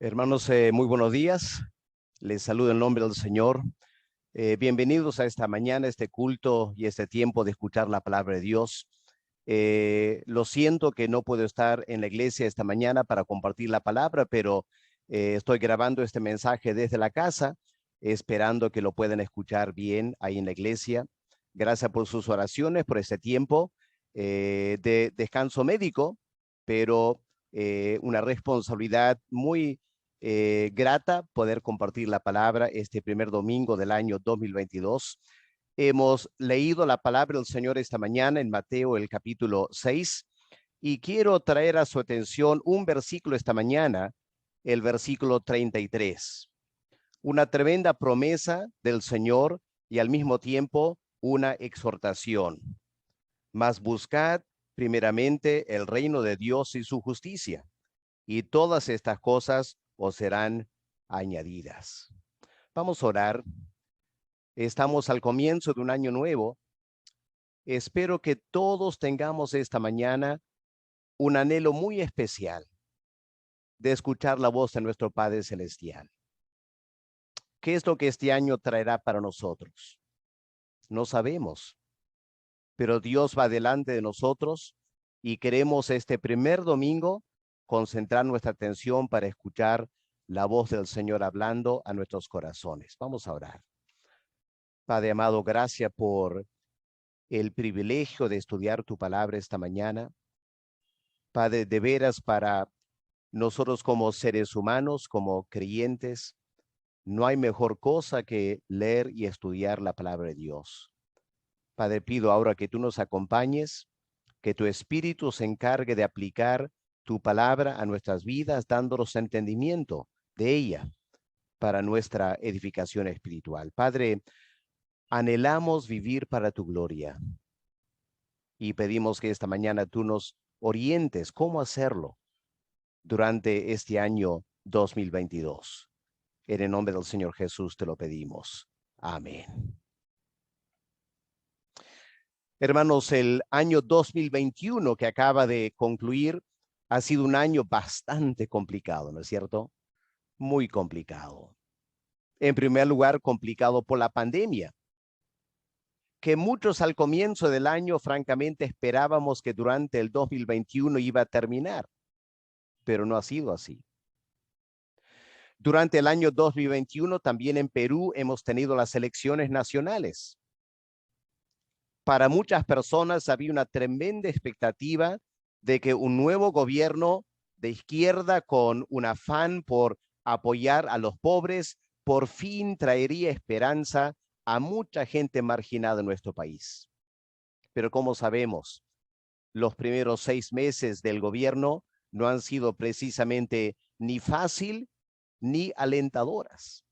Hermanos, muy buenos días. Les saludo en nombre del Señor. Bienvenidos a esta mañana, este culto y este tiempo de escuchar la palabra de Dios. Lo siento que no puedo estar en la iglesia esta mañana para compartir la palabra, pero estoy grabando este mensaje desde la casa, esperando que lo puedan escuchar bien ahí en la iglesia. Gracias por sus oraciones, por este tiempo de descanso médico, pero una responsabilidad muy grata poder compartir la palabra este primer domingo del año 2022. Hemos leído la palabra del Señor esta mañana en Mateo el capítulo 6 y quiero traer a su atención un versículo esta mañana, el versículo 33. Una tremenda promesa del Señor y al mismo tiempo una exhortación. Mas buscad primeramente el reino de Dios y su justicia, y todas estas cosas os serán añadidas. Vamos a orar. Estamos al comienzo de un año nuevo. Espero que todos tengamos esta mañana un anhelo muy especial de escuchar la voz de nuestro Padre Celestial. ¿Qué es lo que este año traerá para nosotros? No sabemos, pero Dios va delante de nosotros y queremos este primer domingo concentrar nuestra atención para escuchar la voz del Señor hablando a nuestros corazones. Vamos a orar. Padre amado, gracias por el privilegio de estudiar tu palabra esta mañana. Padre, de veras para nosotros como seres humanos, como creyentes, no hay mejor cosa que leer y estudiar la palabra de Dios. Padre, pido ahora que tú nos acompañes, que tu Espíritu se encargue de aplicar tu palabra a nuestras vidas, dándonos entendimiento de ella para nuestra edificación espiritual. Padre, anhelamos vivir para tu gloria y pedimos que esta mañana tú nos orientes cómo hacerlo durante este año 2022. En el nombre del Señor Jesús te lo pedimos. Amén. Hermanos, el año 2021 que acaba de concluir ha sido un año bastante complicado, ¿no es cierto? Muy complicado. En primer lugar, complicado por la pandemia, que muchos al comienzo del año francamente esperábamos que durante el 2021 iba a terminar, pero no ha sido así. Durante el año 2021 también en Perú hemos tenido las elecciones nacionales. Para muchas personas había una tremenda expectativa de que un nuevo gobierno de izquierda con un afán por apoyar a los pobres por fin traería esperanza a mucha gente marginada en nuestro país. Pero como sabemos, los primeros 6 meses del gobierno no han sido precisamente ni fácil ni alentadoras.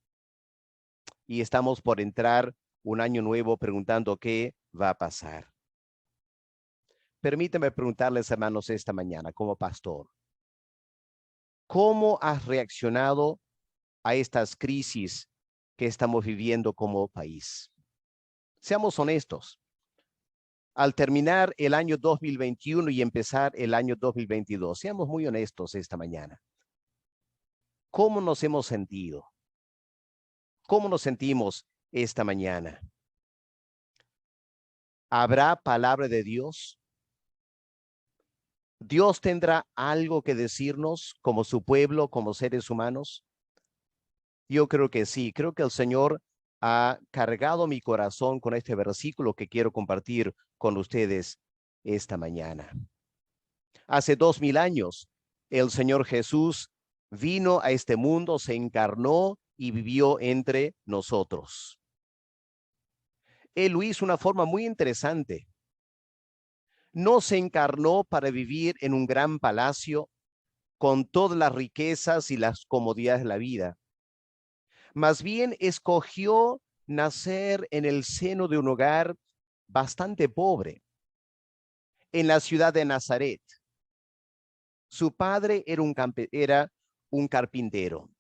Y estamos por entrar un año nuevo preguntando qué va a pasar. Permítame preguntarles, hermanos, esta mañana como pastor, ¿cómo has reaccionado a estas crisis que estamos viviendo como país? Seamos honestos. Al terminar el año 2021 y empezar el año 2022, seamos muy honestos esta mañana. ¿Cómo nos hemos sentido? ¿Cómo nos sentimos esta mañana? ¿Habrá palabra de Dios? ¿Dios tendrá algo que decirnos como su pueblo, como seres humanos? Yo creo que sí, creo que el Señor ha cargado mi corazón con este versículo que quiero compartir con ustedes esta mañana. Hace 2000 años, el Señor Jesús vino a este mundo, se encarnó y vivió entre nosotros. Él lo hizo de una forma muy interesante. No se encarnó para vivir en un gran palacio con todas las riquezas y las comodidades de la vida. Más bien escogió nacer en el seno de un hogar bastante pobre, en la ciudad de Nazaret. Su padre era un carpintero.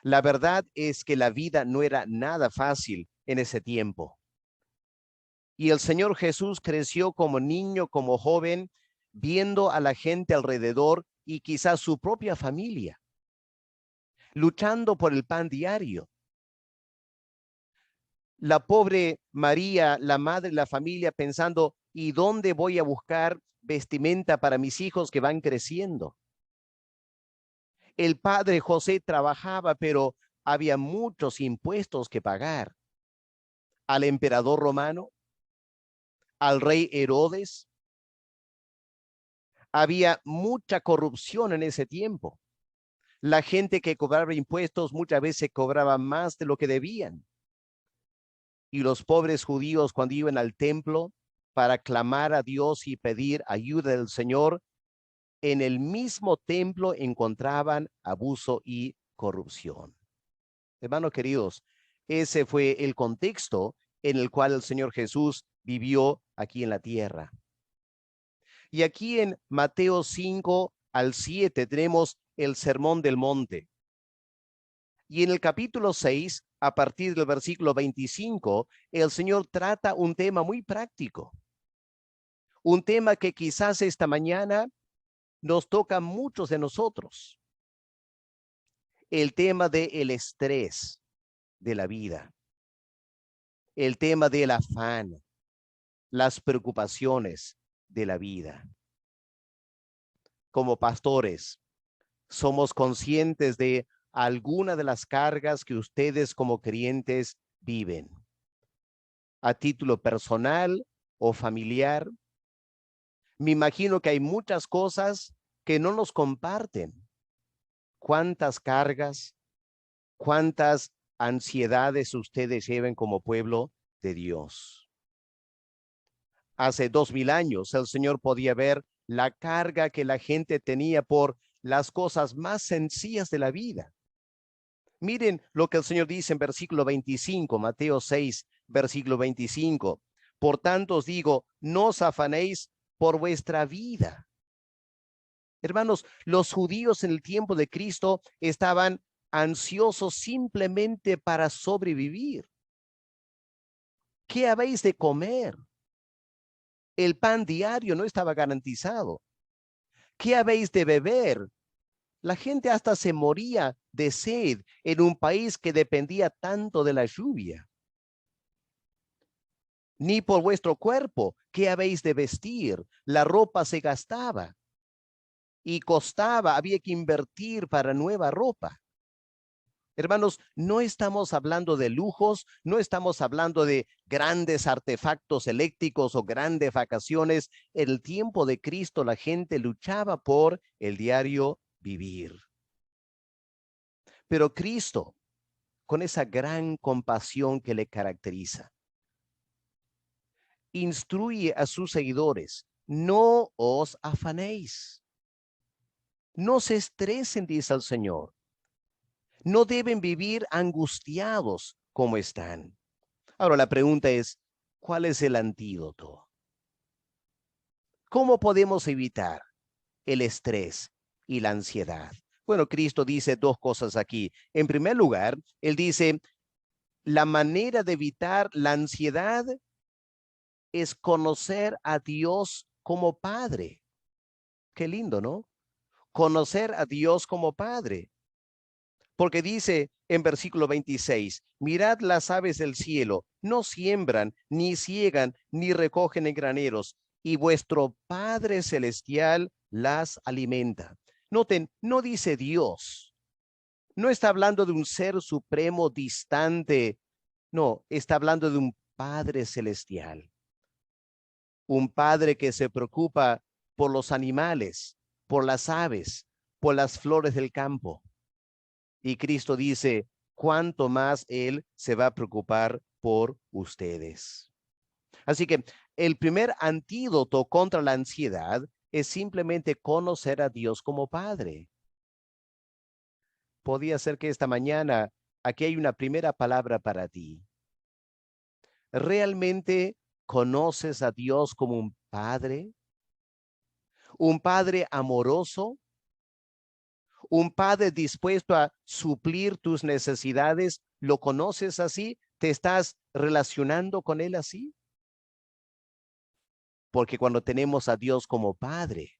La verdad es que la vida no era nada fácil en ese tiempo. Y el Señor Jesús creció como niño, como joven, viendo a la gente alrededor y quizás su propia familia luchando por el pan diario. La pobre María, la madre de la familia, pensando, ¿y dónde voy a buscar vestimenta para mis hijos que van creciendo? El padre José trabajaba, pero había muchos impuestos que pagar. Al emperador romano, al rey Herodes. Había mucha corrupción en ese tiempo. La gente que cobraba impuestos muchas veces cobraba más de lo que debían. Y los pobres judíos, cuando iban al templo para clamar a Dios y pedir ayuda del Señor, en el mismo templo encontraban abuso y corrupción. Hermanos queridos, ese fue el contexto en el cual el Señor Jesús vivió aquí en la tierra. Y aquí en Mateo 5 al 7 tenemos el Sermón del Monte. Y en el capítulo 6, a partir del versículo 25, el Señor trata un tema muy práctico. Un tema que quizás esta mañana nos toca a muchos de nosotros. El tema del estrés de la vida. El tema del afán, las preocupaciones de la vida. Como pastores, somos conscientes de alguna de las cargas que ustedes como creyentes viven. A título personal o familiar, me imagino que hay muchas cosas que no nos comparten. ¿Cuántas cargas, cuántas ansiedades ustedes lleven como pueblo de Dios? Hace 2000 años el Señor podía ver la carga que la gente tenía por las cosas más sencillas de la vida. Miren lo que el Señor dice en versículo 25, Mateo 6, versículo 25. Por tanto os digo, no os afanéis por vuestra vida. Hermanos, los judíos en el tiempo de Cristo estaban ansiosos simplemente para sobrevivir. ¿Qué habéis de comer? El pan diario no estaba garantizado. ¿Qué habéis de beber? La gente hasta se moría de sed en un país que dependía tanto de la lluvia. Ni por vuestro cuerpo, ¿qué habéis de vestir? La ropa se gastaba y costaba, había que invertir para nueva ropa. Hermanos, no estamos hablando de lujos, no estamos hablando de grandes artefactos eléctricos o grandes vacaciones. En el tiempo de Cristo la gente luchaba por el diario vivir. Pero Cristo, con esa gran compasión que le caracteriza, instruye a sus seguidores, no os afanéis, no se estresen, dice el Señor, no deben vivir angustiados como están. Ahora la pregunta es, ¿cuál es el antídoto? ¿Cómo podemos evitar el estrés y la ansiedad? Bueno, Cristo dice dos cosas aquí. En primer lugar, Él dice, la manera de evitar la ansiedad es conocer a Dios como Padre. Qué lindo, ¿no? Conocer a Dios como Padre. Porque dice en versículo 26, mirad las aves del cielo, no siembran, ni ciegan, ni recogen en graneros, y vuestro Padre Celestial las alimenta. Noten, no dice Dios, no está hablando de un ser supremo distante, no, está hablando de un Padre Celestial. Un Padre que se preocupa por los animales, por las aves, por las flores del campo. Y Cristo dice, cuánto más Él se va a preocupar por ustedes. Así que el primer antídoto contra la ansiedad es simplemente conocer a Dios como Padre. Podría ser que esta mañana aquí hay una primera palabra para ti. ¿Realmente conoces a Dios como un Padre? ¿Un Padre amoroso? ¿Un Padre dispuesto a suplir tus necesidades? ¿Lo conoces así? ¿Te estás relacionando con Él así? Porque cuando tenemos a Dios como Padre,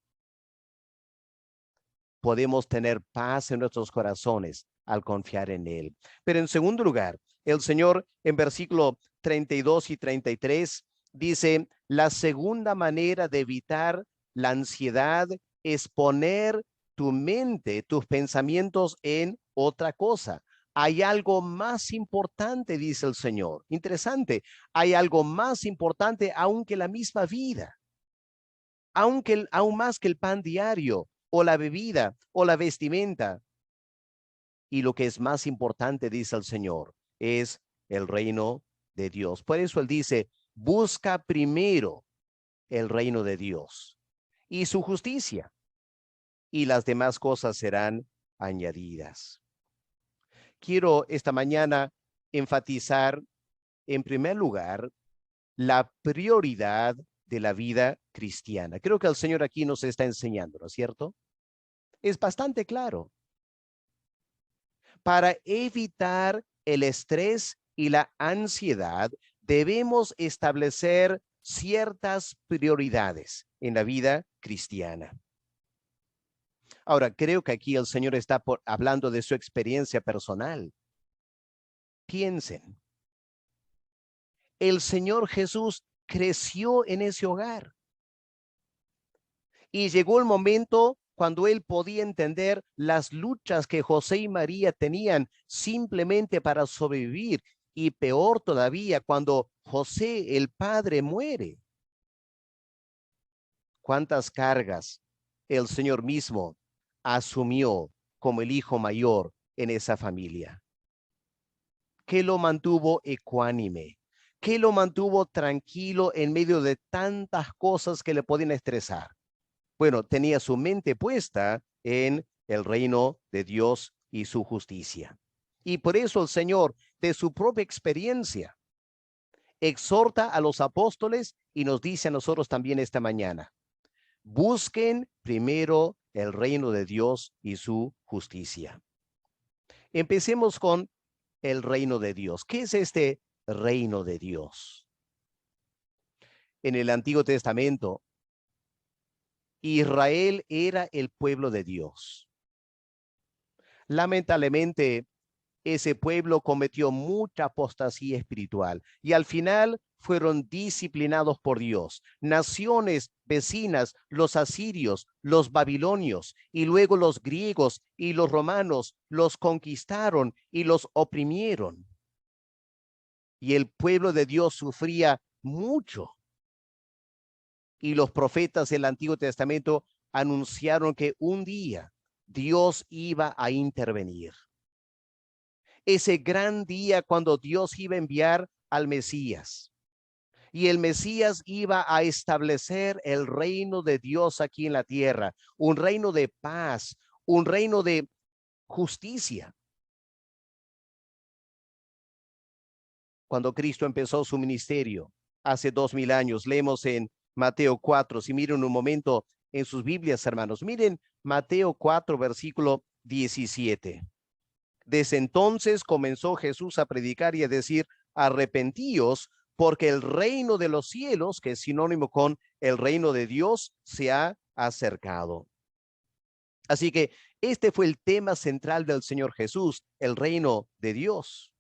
podemos tener paz en nuestros corazones al confiar en Él. Pero en segundo lugar, el Señor en versículo 32 y 33 dice, la segunda manera de evitar la ansiedad es poner tu mente, tus pensamientos en otra cosa. Hay algo más importante, dice el Señor. Interesante, hay algo más importante aún que la misma vida, aún más que el pan diario o la bebida o la vestimenta. Y lo que es más importante, dice el Señor, es el reino de Dios. Por eso Él dice, busca primero el reino de Dios y su justicia, y las demás cosas serán añadidas. Quiero esta mañana enfatizar, en primer lugar, la prioridad de la vida cristiana. Creo que el Señor aquí nos está enseñando, ¿no es cierto? Es bastante claro. Para evitar el estrés y la ansiedad, debemos establecer ciertas prioridades en la vida cristiana. Ahora, creo que aquí el Señor está hablando de su experiencia personal. Piensen, el Señor Jesús creció en ese hogar y llegó el momento cuando él podía entender las luchas que José y María tenían simplemente para sobrevivir, y peor todavía cuando José, el padre, muere. ¿Cuántas cargas el Señor mismo asumió como el hijo mayor en esa familia? ¿Qué lo mantuvo ecuánime? ¿Qué lo mantuvo tranquilo en medio de tantas cosas que le podían estresar? Bueno, tenía su mente puesta en el reino de Dios y su justicia. Y por eso el Señor, de su propia experiencia, exhorta a los apóstoles y nos dice a nosotros también esta mañana, busquen primero el reino de Dios y su justicia. Empecemos con el reino de Dios. ¿Qué es este reino de Dios? En el Antiguo Testamento, Israel era el pueblo de Dios. Lamentablemente, ese pueblo cometió mucha apostasía espiritual y al final fueron disciplinados por Dios. Naciones vecinas, los asirios, los babilonios y luego los griegos y los romanos los conquistaron y los oprimieron. Y el pueblo de Dios sufría mucho. Y los profetas del Antiguo Testamento anunciaron que un día Dios iba a intervenir. Ese gran día cuando Dios iba a enviar al Mesías. Y el Mesías iba a establecer el reino de Dios aquí en la tierra, un reino de paz, un reino de justicia. Cuando Cristo empezó su ministerio hace 2000 años, leemos en Mateo 4, si miren un momento en sus Biblias, hermanos, miren Mateo 4, versículo 17. Desde entonces comenzó Jesús a predicar y a decir, arrepentíos, porque el reino de los cielos, que es sinónimo con el reino de Dios, se ha acercado. Así que este fue el tema central del Señor Jesús, el reino de Dios.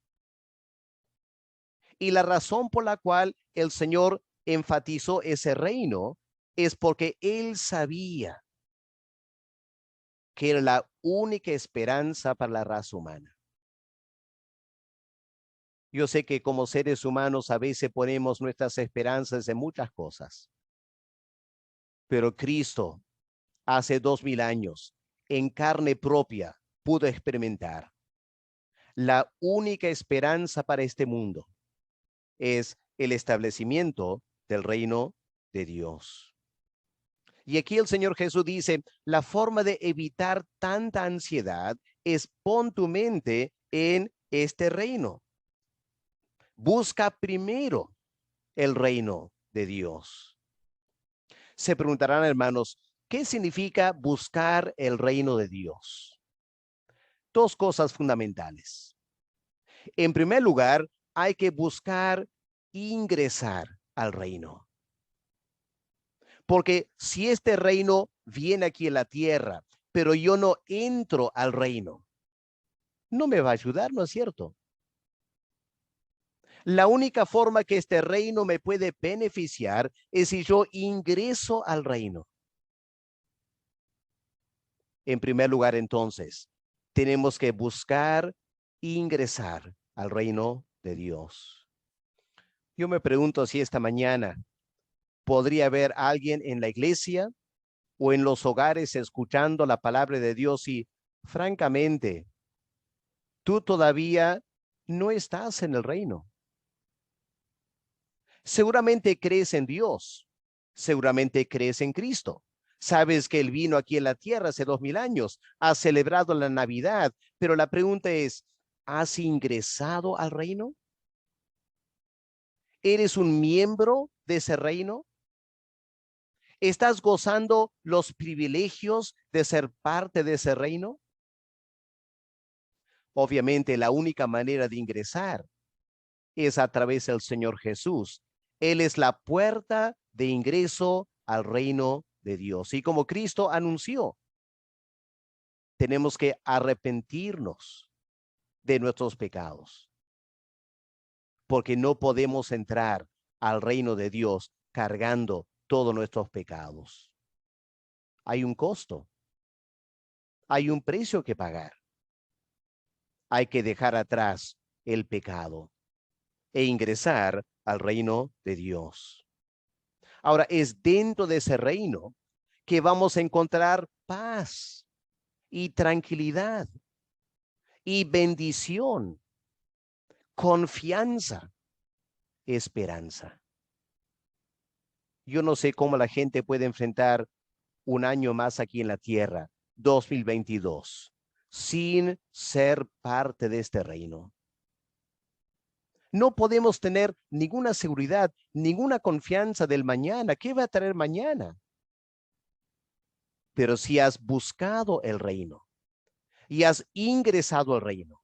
Y la razón por la cual el Señor enfatizó ese reino es porque Él sabía que era la única esperanza para la raza humana. Yo sé que como seres humanos a veces ponemos nuestras esperanzas en muchas cosas, pero Cristo hace 2000 años en carne propia pudo experimentar la única esperanza para este mundo es el establecimiento del reino de Dios. Y aquí el Señor Jesús dice, la forma de evitar tanta ansiedad es pon tu mente en este reino. Busca primero el reino de Dios. Se preguntarán, hermanos, ¿qué significa buscar el reino de Dios? Dos cosas fundamentales. En primer lugar, hay que buscar ingresar al reino. Porque si este reino viene aquí en la tierra, pero yo no entro al reino. No me va a ayudar, ¿no es cierto? La única forma que este reino me puede beneficiar es si yo ingreso al reino. En primer lugar, entonces, tenemos que buscar ingresar al reino de Dios. Yo me pregunto si esta mañana podría haber alguien en la iglesia o en los hogares escuchando la palabra de Dios y, francamente, tú todavía no estás en el reino. Seguramente crees en Dios, seguramente crees en Cristo. Sabes que Él vino aquí en la tierra hace 2000 años, has celebrado la Navidad, pero la pregunta es, ¿has ingresado al reino? ¿Eres un miembro de ese reino? ¿Estás gozando los privilegios de ser parte de ese reino? Obviamente, la única manera de ingresar es a través del Señor Jesús. Él es la puerta de ingreso al reino de Dios. Y como Cristo anunció, tenemos que arrepentirnos de nuestros pecados, porque no podemos entrar al reino de Dios cargando todos nuestros pecados. Hay un costo, hay un precio que pagar. Hay que dejar atrás el pecado e ingresar al reino de Dios. Ahora, es dentro de ese reino que vamos a encontrar paz y tranquilidad y bendición, confianza, esperanza. Yo no sé cómo la gente puede enfrentar un año más aquí en la tierra, 2022, sin ser parte de este reino. No podemos tener ninguna seguridad, ninguna confianza del mañana. ¿Qué va a traer mañana? Pero si has buscado el reino y has ingresado al reino,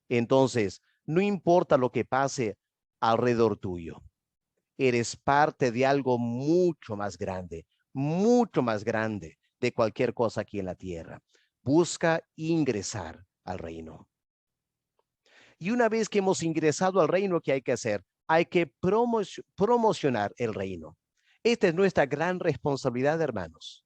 entonces no importa lo que pase alrededor tuyo. Eres parte de algo mucho más grande de cualquier cosa aquí en la tierra. Busca ingresar al reino. Y una vez que hemos ingresado al reino, ¿qué hay que hacer? Hay que promocionar el reino. Esta es nuestra gran responsabilidad, hermanos.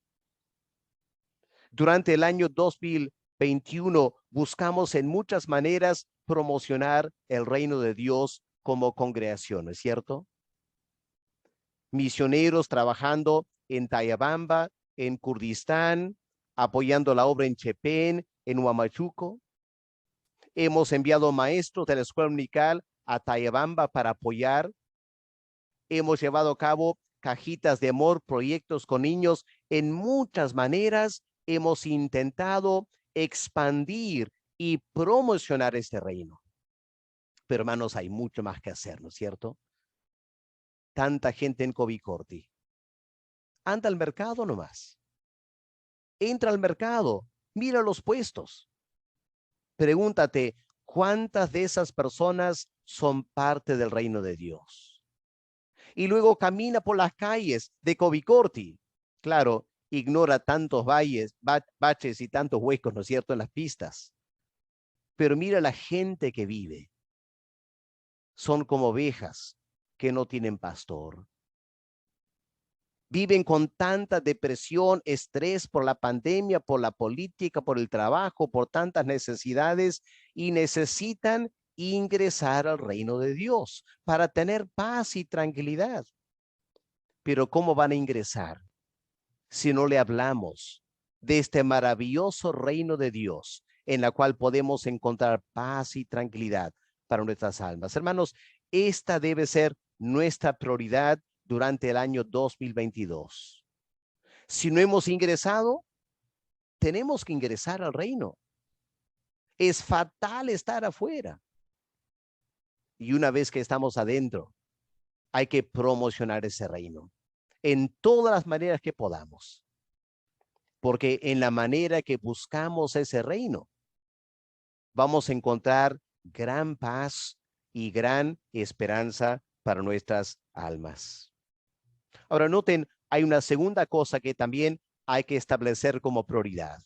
Durante el año 2021 buscamos en muchas maneras promocionar el reino de Dios como congregación, ¿no es cierto? Misioneros trabajando en Tayabamba, en Kurdistán, apoyando la obra en Chepén, en Huamachuco. Hemos enviado maestros de la escuela dominical a Tayabamba para apoyar. Hemos llevado a cabo cajitas de amor, proyectos con niños. En muchas maneras hemos intentado expandir y promocionar este reino. Pero hermanos, hay mucho más que hacer, ¿no es cierto? Tanta gente en Covicorti. Anda al mercado nomás. Entra al mercado, mira los puestos. Pregúntate, ¿cuántas de esas personas son parte del reino de Dios? Y luego camina por las calles de Covicorti. Claro, ignora tantos valles, baches y tantos huecos, ¿no es cierto?, en las pistas. Pero mira la gente que vive. Son como ovejas que no tienen pastor. Viven con tanta depresión, estrés por la pandemia, por la política, por el trabajo, por tantas necesidades y necesitan ingresar al reino de Dios para tener paz y tranquilidad. Pero ¿cómo van a ingresar si no le hablamos de este maravilloso reino de Dios en la cual podemos encontrar paz y tranquilidad para nuestras almas? Hermanos, esta debe ser nuestra prioridad durante el año 2022. Si no hemos ingresado, tenemos que ingresar al reino. Es fatal estar afuera. Y una vez que estamos adentro, hay que promocionar ese reino en todas las maneras que podamos. Porque en la manera que buscamos ese reino, vamos a encontrar gran paz y gran esperanza para nuestras almas. Ahora noten, hay una segunda cosa que también hay que establecer como prioridad.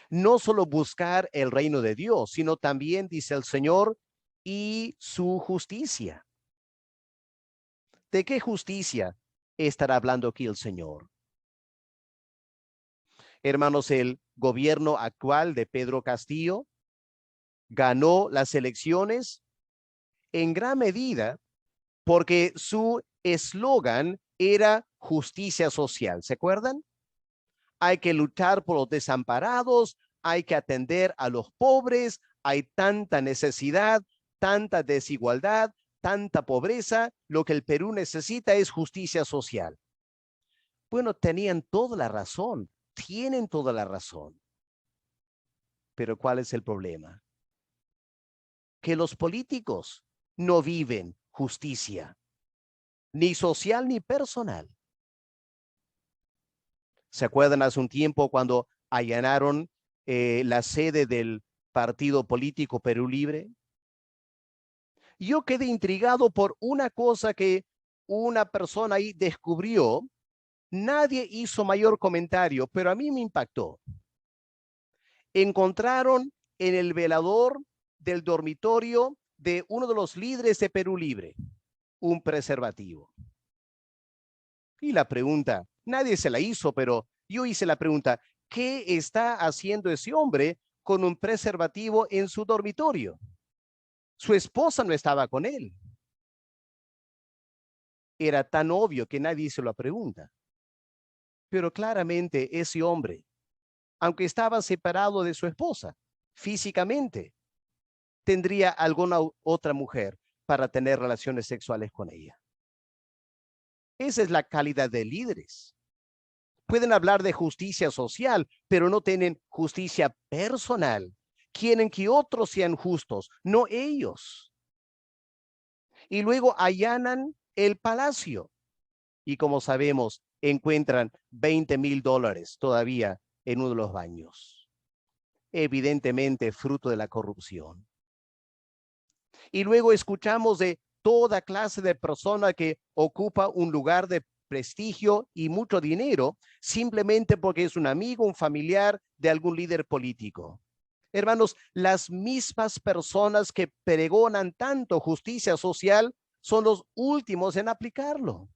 No solo buscar el reino de Dios, sino también, dice el Señor, y su justicia. ¿De qué justicia estará hablando aquí el Señor? Hermanos, el gobierno actual de Pedro Castillo ganó las elecciones en gran medida porque su eslogan era justicia social. ¿Se acuerdan? Hay que luchar por los desamparados, hay que atender a los pobres, hay tanta necesidad, tanta desigualdad, tanta pobreza. Lo que el Perú necesita es justicia social. Bueno, tenían toda la razón, tienen toda la razón. Pero ¿cuál es el problema? Que los políticos no viven justicia, ni social ni personal. ¿Se acuerdan hace un tiempo cuando allanaron la sede del partido político Perú Libre? Yo quedé intrigado por una cosa que una persona ahí descubrió. Nadie hizo mayor comentario, pero a mí me impactó. Encontraron en el velador del dormitorio de uno de los líderes de Perú Libre un preservativo. Y la pregunta, nadie se la hizo, pero yo hice la pregunta, ¿qué está haciendo ese hombre con un preservativo en su dormitorio? Su esposa no estaba con él. Era tan obvio que nadie se lo pregunta. Pero claramente ese hombre, aunque estaba separado de su esposa físicamente, tendría alguna otra mujer para tener relaciones sexuales con ella. Esa es la calidad de líderes. Pueden hablar de justicia social, pero no tienen justicia personal. Quieren que otros sean justos, no ellos. Y luego allanan el palacio. Y como sabemos, encuentran $20,000 todavía en uno de los baños. Evidentemente, fruto de la corrupción. Y luego escuchamos de toda clase de persona que ocupa un lugar de prestigio y mucho dinero simplemente porque es un amigo, un familiar de algún líder político. Hermanos, las mismas personas que pregonan tanto justicia social son los últimos en aplicarlo.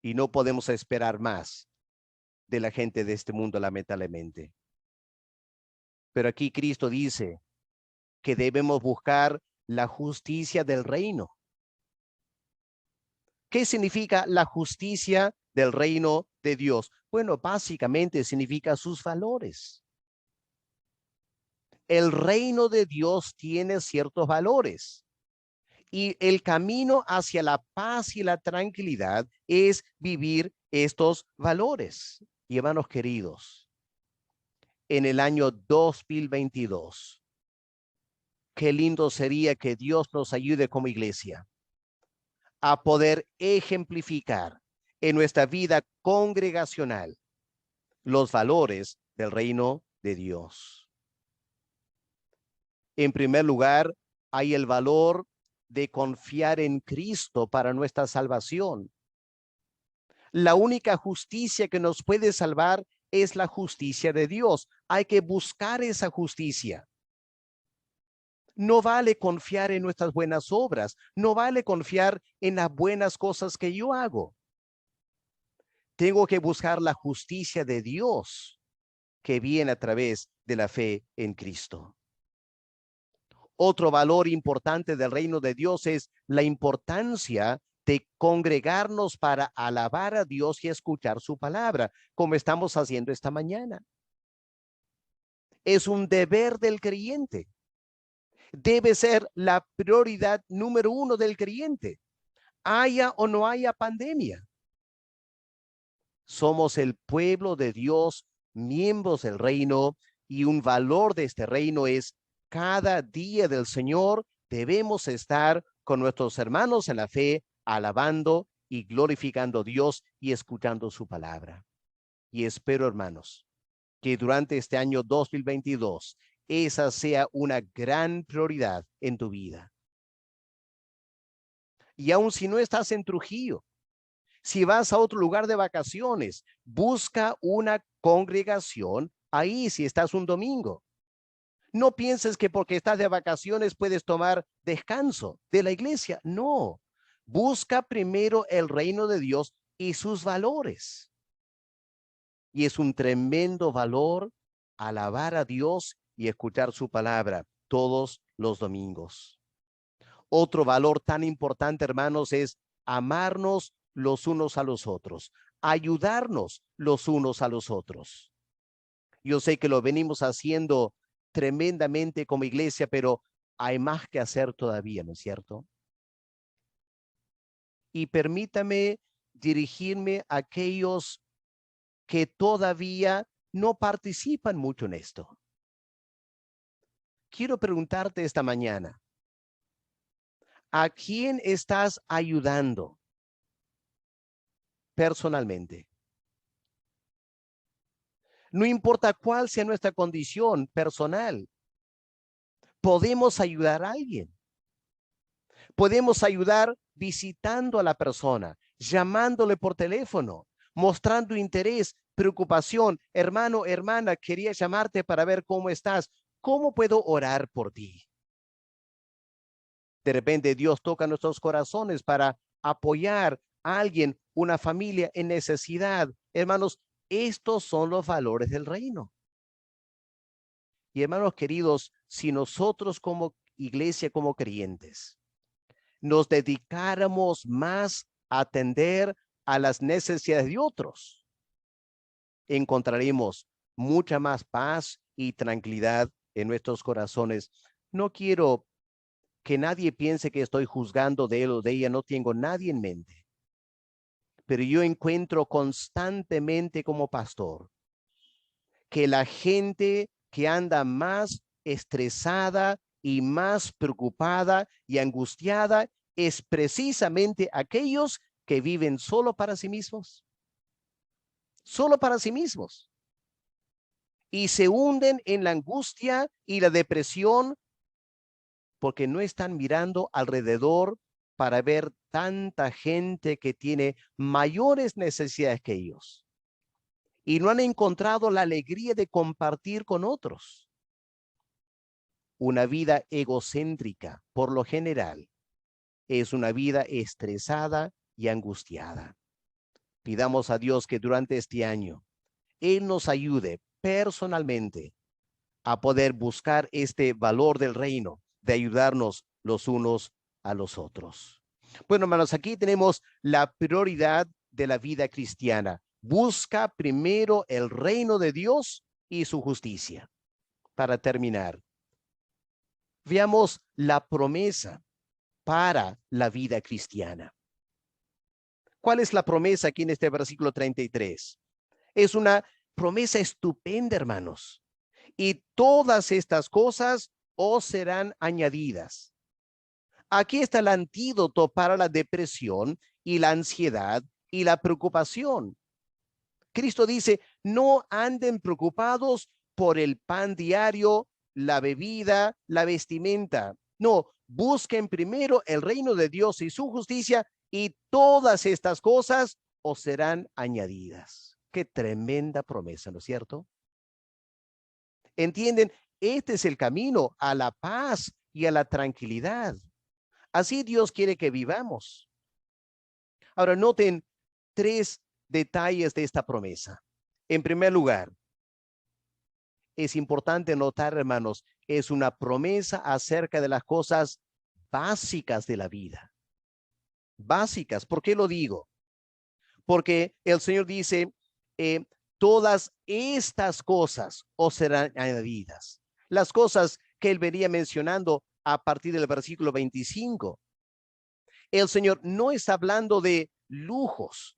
Y no podemos esperar más de la gente de este mundo, lamentablemente. Pero aquí Cristo dice que debemos buscar la justicia del reino. ¿Qué significa la justicia del reino de Dios? Bueno, básicamente significa sus valores. El reino de Dios tiene ciertos valores y el camino hacia la paz y la tranquilidad es vivir estos valores. Y hermanos queridos, en el año 2022, qué lindo sería que Dios nos ayude como iglesia a poder ejemplificar en nuestra vida congregacional los valores del reino de Dios. En primer lugar, hay el valor de confiar en Cristo para nuestra salvación. La única justicia que nos puede salvar es la justicia de Dios. Hay que buscar esa justicia. No vale confiar en nuestras buenas obras, no vale confiar en las buenas cosas que yo hago. Tengo que buscar la justicia de Dios que viene a través de la fe en Cristo. Otro valor importante del reino de Dios es la importancia de congregarnos para alabar a Dios y escuchar su palabra, como estamos haciendo esta mañana. Es un deber del creyente. Debe ser la prioridad número uno del creyente, haya o no haya pandemia. Somos el pueblo de Dios, miembros del reino, y un valor de este reino es cada día del Señor debemos estar con nuestros hermanos en la fe, alabando y glorificando a Dios y escuchando su palabra. Y espero, hermanos, que durante este año 2022 esa sea una gran prioridad en tu vida. Y aun si no estás en Trujillo, Si vas a otro lugar de vacaciones, busca una congregación ahí si estás un domingo. No pienses que porque estás de vacaciones puedes tomar descanso de la iglesia. No, busca primero el reino de Dios y sus valores. Y es un tremendo valor alabar a Dios y escuchar su palabra todos los domingos. Otro valor tan importante, hermanos, es amarnos los unos a los otros, ayudarnos los unos a los otros. Yo sé que lo venimos haciendo tremendamente como iglesia, pero hay más que hacer todavía, ¿no es cierto? Y permítame dirigirme a aquellos que todavía no participan mucho en esto. Quiero preguntarte esta mañana, ¿a quién estás ayudando personalmente? No importa cuál sea nuestra condición personal, podemos ayudar a alguien. Podemos ayudar visitando a la persona, llamándole por teléfono, mostrando interés, preocupación. Hermano, hermana, quería llamarte para ver cómo estás. ¿Cómo puedo orar por ti? De repente Dios toca nuestros corazones para apoyar a alguien, una familia en necesidad. Hermanos, estos son los valores del reino. Y hermanos queridos, si nosotros como iglesia, como creyentes, nos dedicáramos más a atender a las necesidades de otros, encontraremos mucha más paz y tranquilidad en nuestros corazones. No quiero que nadie piense que estoy juzgando de él o de ella, no tengo nadie en mente. Pero yo encuentro constantemente como pastor que la gente que anda más estresada y más preocupada y angustiada es precisamente aquellos que viven solo para sí mismos, solo para sí mismos, y se hunden en la angustia y la depresión porque no están mirando alrededor para ver tanta gente que tiene mayores necesidades que ellos y no han encontrado la alegría de compartir con otros. Una vida egocéntrica, por lo general, es una vida estresada y angustiada. Pidamos a Dios que durante este año Él nos ayude personalmente a poder buscar este valor del reino, de ayudarnos los unos a los otros. Bueno, hermanos, aquí tenemos la prioridad de la vida cristiana. Busca primero el reino de Dios y su justicia. Para terminar, veamos la promesa para la vida cristiana. ¿Cuál es la promesa aquí en este versículo 33? Es una promesa estupenda, hermanos. Y todas estas cosas os serán añadidas. Aquí está el antídoto para la depresión y la ansiedad y la preocupación. Cristo dice, no anden preocupados por el pan diario, la bebida, la vestimenta. No, busquen primero el reino de Dios y su justicia y todas estas cosas os serán añadidas. Qué tremenda promesa, ¿no es cierto? ¿Entienden? Este es el camino a la paz y a la tranquilidad. Así Dios quiere que vivamos. Ahora noten tres detalles de esta promesa. En primer lugar, es importante notar, hermanos, es una promesa acerca de las cosas básicas de la vida. Básicas. ¿Por qué lo digo? Porque el Señor dice, todas estas cosas os serán añadidas. Las cosas que él venía mencionando a partir del versículo 25. El Señor no está hablando de lujos.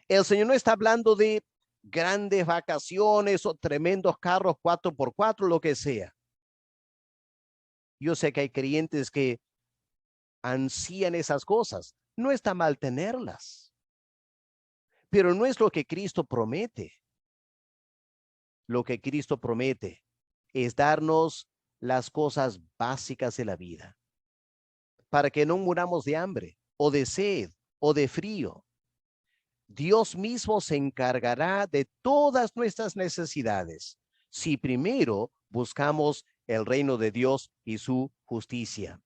El Señor no está hablando de grandes vacaciones o tremendos carros 4x4, lo que sea. Yo sé que hay creyentes que ansían esas cosas. No está mal tenerlas, pero no es lo que Cristo promete. Lo que Cristo promete es darnos las cosas básicas de la vida para que no muramos de hambre o de sed o de frío. Dios mismo se encargará de todas nuestras necesidades si primero buscamos el reino de Dios y su justicia.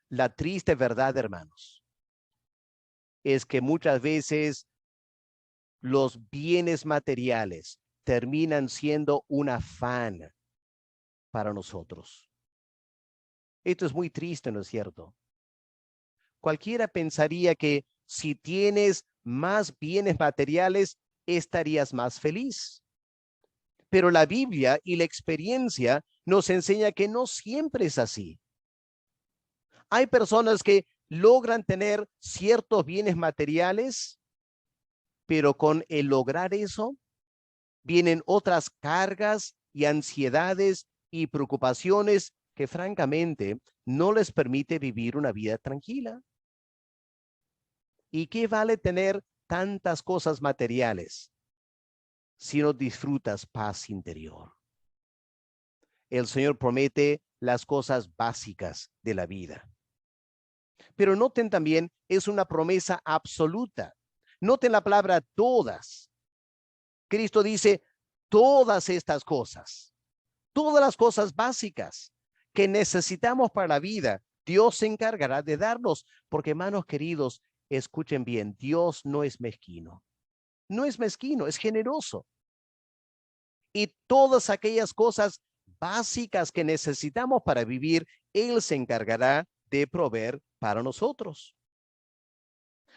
La triste verdad, hermanos, es que muchas veces los bienes materiales terminan siendo un afán para nosotros. Esto es muy triste, ¿no es cierto? Cualquiera pensaría que si tienes más bienes materiales, estarías más feliz. Pero la Biblia y la experiencia nos enseña que no siempre es así. Hay personas que logran tener ciertos bienes materiales, pero con el lograr eso vienen otras cargas y ansiedades y preocupaciones que francamente no les permite vivir una vida tranquila. ¿Y qué vale tener tantas cosas materiales si no disfrutas paz interior? El Señor promete las cosas básicas de la vida. Pero noten también, es una promesa absoluta. Noten la palabra todas. Cristo dice todas estas cosas, todas las cosas básicas que necesitamos para la vida, Dios se encargará de darnos, porque hermanos queridos, escuchen bien, Dios no es mezquino, no es mezquino, es generoso. Y todas aquellas cosas básicas que necesitamos para vivir, Él se encargará de proveer para nosotros.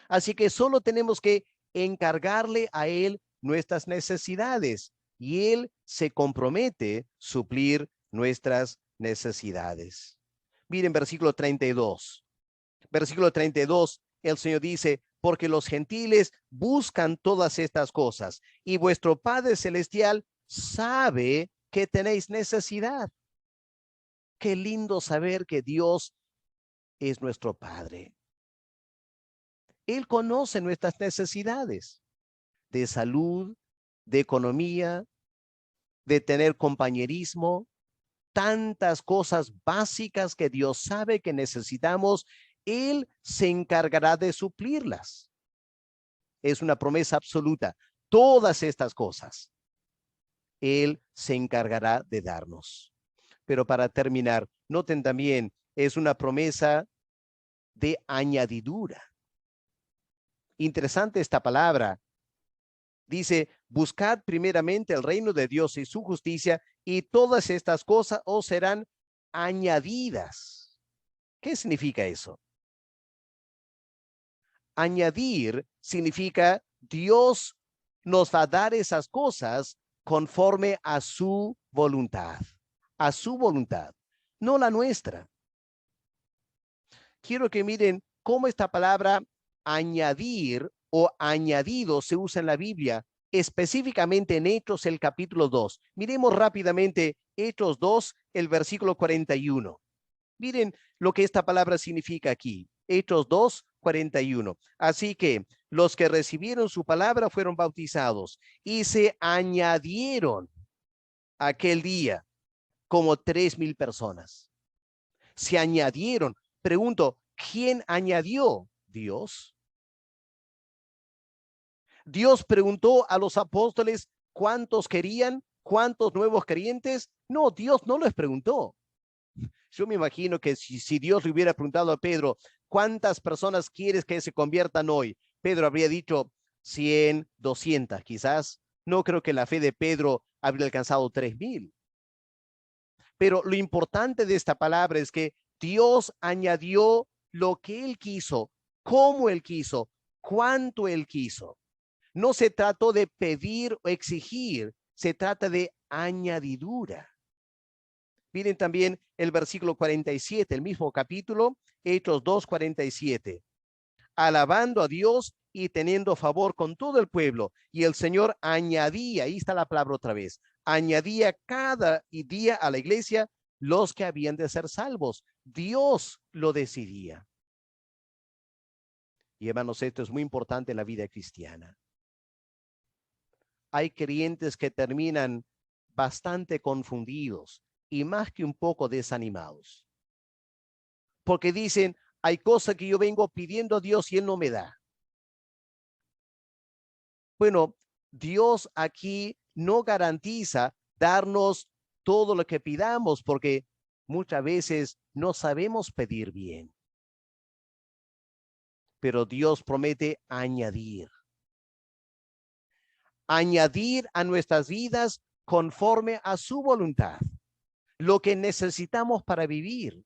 Así que solo tenemos que encargarle a Él nuestras necesidades y Él se compromete a suplir nuestras necesidades. Miren versículo 32. Versículo 32, el Señor dice, porque los gentiles buscan todas estas cosas y vuestro Padre Celestial sabe que tenéis necesidad. Qué lindo saber que Dios es nuestro Padre. Él conoce nuestras necesidades de salud, de economía, de tener compañerismo, tantas cosas básicas que Dios sabe que necesitamos. Él se encargará de suplirlas. Es una promesa absoluta. Todas estas cosas, Él se encargará de darnos. Pero para terminar, noten también, es una promesa de añadidura. Interesante esta palabra. Dice, buscad primeramente el reino de Dios y su justicia, y todas estas cosas os serán añadidas. ¿Qué significa eso? Añadir significa Dios nos va a dar esas cosas conforme a su voluntad, no la nuestra. Quiero que miren cómo esta palabra añadir o añadido se usa en la Biblia, específicamente en Hechos, el capítulo 2. Miremos rápidamente Hechos 2, el versículo 41. Miren lo que esta palabra significa aquí. Hechos 2, 41. Así que los que recibieron su palabra fueron bautizados y se añadieron aquel día como 3,000 personas. Se añadieron. Pregunto, ¿quién añadió? Dios. Dios preguntó a los apóstoles cuántos querían, cuántos nuevos creyentes. No, Dios no les preguntó. Yo me imagino que si Dios le hubiera preguntado a Pedro, ¿cuántas personas quieres que se conviertan hoy? Pedro habría dicho 100, 200, quizás. No creo que la fe de Pedro habría alcanzado 3,000. Pero lo importante de esta palabra es que Dios añadió lo que Él quiso, cómo Él quiso, cuánto Él quiso. No se trató de pedir o exigir, se trata de añadidura. Miren también el versículo 47, el mismo capítulo, Hechos 2:47. Alabando a Dios y teniendo favor con todo el pueblo. Y el Señor añadía, ahí está la palabra otra vez, añadía cada día a la iglesia los que habían de ser salvos. Dios lo decidía. Y hermanos, esto es muy importante en la vida cristiana. Hay creyentes que terminan bastante confundidos y más que un poco desanimados. Porque dicen, hay cosas que yo vengo pidiendo a Dios y Él no me da. Bueno, Dios aquí no garantiza darnos todo lo que pidamos porque muchas veces no sabemos pedir bien. Pero Dios promete añadir a nuestras vidas conforme a su voluntad, lo que necesitamos para vivir.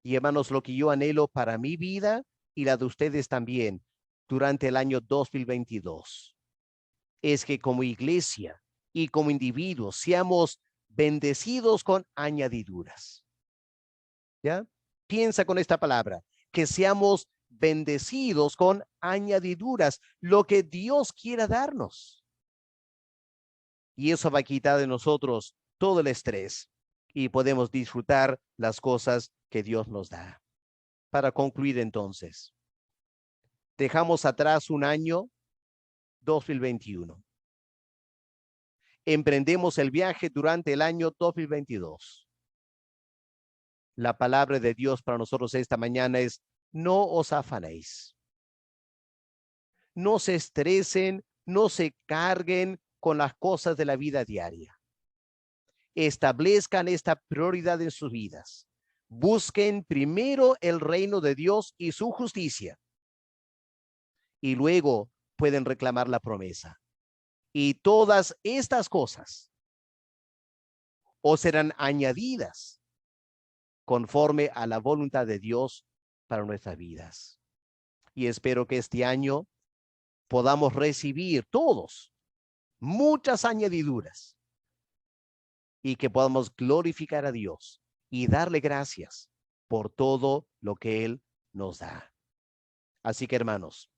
Y hermanos, lo que yo anhelo para mi vida y la de ustedes también durante el año 2022 es que como iglesia y como individuos seamos bendecidos con añadiduras. ¿Ya? Piensa con esta palabra, que seamos bendecidos con añadiduras, lo que Dios quiera darnos. Y eso va a quitar de nosotros todo el estrés y podemos disfrutar las cosas que Dios nos da. Para concluir entonces, dejamos atrás un año 2021. Emprendemos el viaje durante el año 2022. La palabra de Dios para nosotros esta mañana es: no os afanéis. No se estresen, no se carguen con las cosas de la vida diaria. Establezcan esta prioridad en sus vidas. Busquen primero el reino de Dios y su justicia. Y luego pueden reclamar la promesa. Y todas estas cosas os serán añadidas conforme a la voluntad de Dios para nuestras vidas. Y espero que este año podamos recibir todos muchas añadiduras y que podamos glorificar a Dios y darle gracias por todo lo que Él nos da. Así que, hermanos,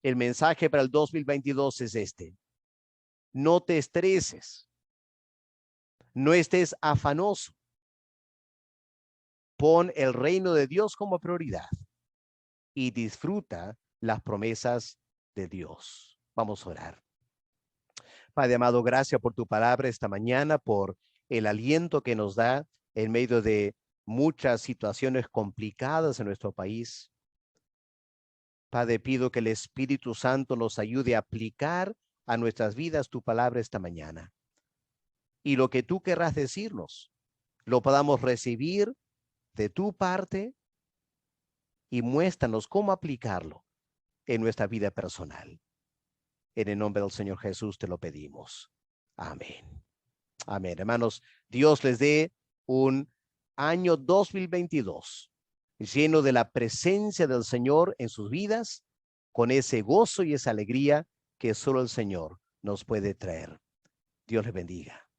el mensaje para el 2022 es este: no te estreses, no estés afanoso, pon el reino de Dios como prioridad y disfruta las promesas de Dios. Vamos a orar. Padre amado, gracias por tu palabra esta mañana, por el aliento que nos da en medio de muchas situaciones complicadas en nuestro país. Padre, pido que el Espíritu Santo nos ayude a aplicar a nuestras vidas tu palabra esta mañana. Y lo que tú querrás decirnos, lo podamos recibir de tu parte y muéstranos cómo aplicarlo en nuestra vida personal. En el nombre del Señor Jesús te lo pedimos. Amén. Amén. Hermanos, Dios les dé un año 2022 lleno de la presencia del Señor en sus vidas, con ese gozo y esa alegría que solo el Señor nos puede traer. Dios les bendiga.